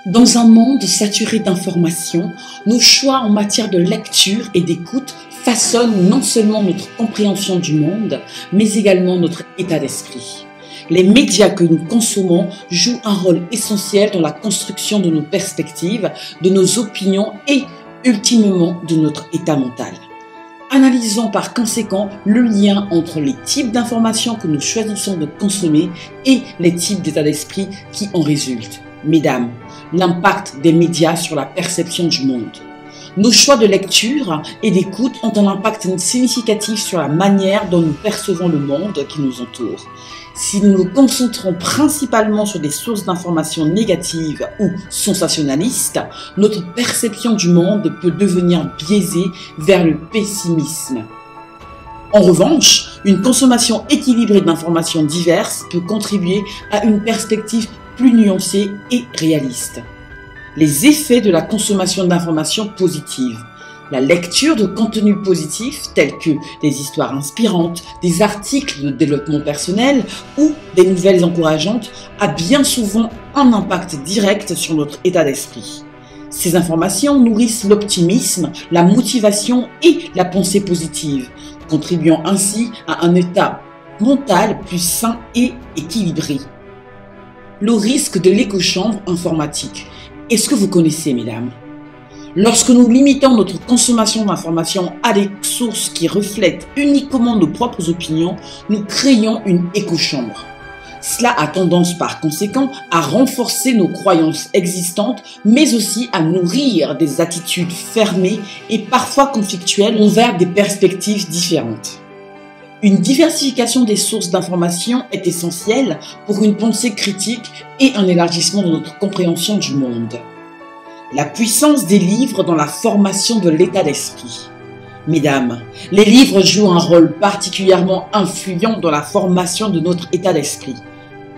Dans un monde saturé d'informations, nos choix en matière de lecture et d'écoute façonnent non seulement notre compréhension du monde, mais également notre état d'esprit. Les médias que nous consommons jouent un rôle essentiel dans la construction de nos perspectives, de nos opinions et, ultimement, de notre état mental. Analysons par conséquent le lien entre les types d'informations que nous choisissons de consommer et les types d'état d'esprit qui en résultent. Mesdames, l'impact des médias sur la perception du monde. Nos choix de lecture et d'écoute ont un impact significatif sur la manière dont nous percevons le monde qui nous entoure. Si nous nous concentrons principalement sur des sources d'informations négatives ou sensationnalistes, notre perception du monde peut devenir biaisée vers le pessimisme. En revanche, une consommation équilibrée d'informations diverses peut contribuer à une perspective plus nuancée et réaliste. Les effets de la consommation d'informations positives. La lecture de contenus positifs tels que des histoires inspirantes, des articles de développement personnel ou des nouvelles encourageantes a bien souvent un impact direct sur notre état d'esprit. Ces informations nourrissent l'optimisme, la motivation et la pensée positive, contribuant ainsi à un état mental plus sain et équilibré. Le risque de l'écochambre informatique. Est-ce que vous connaissez, mesdames? Lorsque nous limitons notre consommation d'informations à des sources qui reflètent uniquement nos propres opinions, nous créons une écochambre. Cela a tendance par conséquent à renforcer nos croyances existantes, mais aussi à nourrir des attitudes fermées et parfois conflictuelles envers des perspectives différentes. Une diversification des sources d'information est essentielle pour une pensée critique et un élargissement de notre compréhension du monde. La puissance des livres dans la formation de l'état d'esprit. Mesdames, les livres jouent un rôle particulièrement influent dans la formation de notre état d'esprit.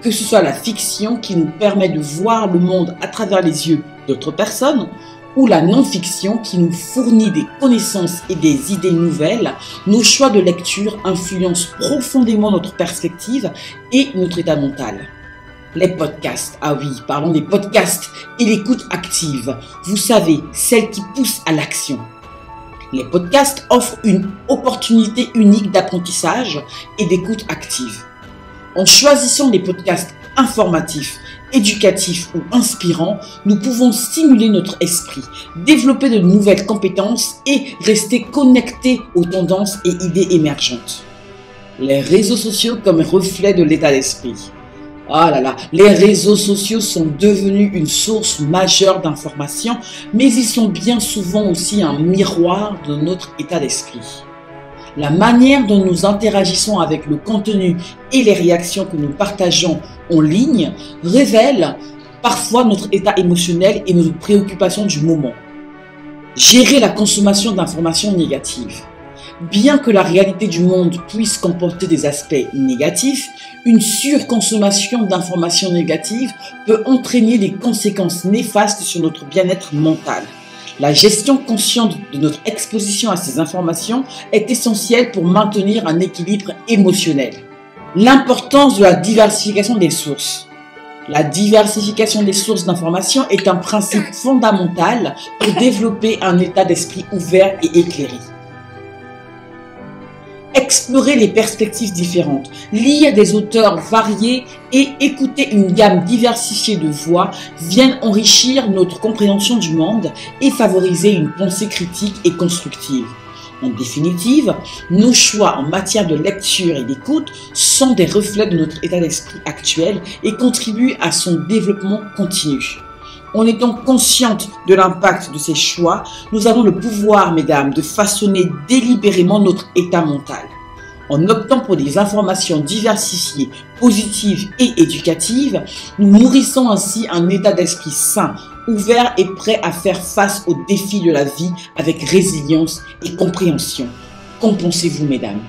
Que ce soit la fiction qui nous permet de voir le monde à travers les yeux d'autres personnes, ou la non-fiction qui nous fournit des connaissances et des idées nouvelles, nos choix de lecture influencent profondément notre perspective et notre état mental. Les podcasts, ah oui, parlons des podcasts et l'écoute active, vous savez, celle qui pousse à l'action. Les podcasts offrent une opportunité unique d'apprentissage et d'écoute active. En choisissant des podcasts informatifs, éducatifs ou inspirants, nous pouvons stimuler notre esprit, développer de nouvelles compétences et rester connectés aux tendances et idées émergentes. Les réseaux sociaux comme reflet de l'état d'esprit. Ah là là, les réseaux sociaux sont devenus une source majeure d'informations, mais ils sont bien souvent aussi un miroir de notre état d'esprit. La manière dont nous interagissons avec le contenu et les réactions que nous partageons en ligne révèle parfois notre état émotionnel et nos préoccupations du moment. Gérer la consommation d'informations négatives. Bien que la réalité du monde puisse comporter des aspects négatifs, une surconsommation d'informations négatives peut entraîner des conséquences néfastes sur notre bien-être mental. La gestion consciente de notre exposition à ces informations est essentielle pour maintenir un équilibre émotionnel. L'importance de la diversification des sources. La diversification des sources d'informations est un principe fondamental pour développer un état d'esprit ouvert et éclairé. Explorer les perspectives différentes, lire des auteurs variés et écouter une gamme diversifiée de voix viennent enrichir notre compréhension du monde et favoriser une pensée critique et constructive. En définitive, nos choix en matière de lecture et d'écoute sont des reflets de notre état d'esprit actuel et contribuent à son développement continu. En étant consciente de l'impact de ces choix, nous avons le pouvoir, mesdames, de façonner délibérément notre état mental. En optant pour des informations diversifiées, positives et éducatives, nous nourrissons ainsi un état d'esprit sain, ouvert et prêt à faire face aux défis de la vie avec résilience et compréhension. Qu'en pensez-vous, mesdames ?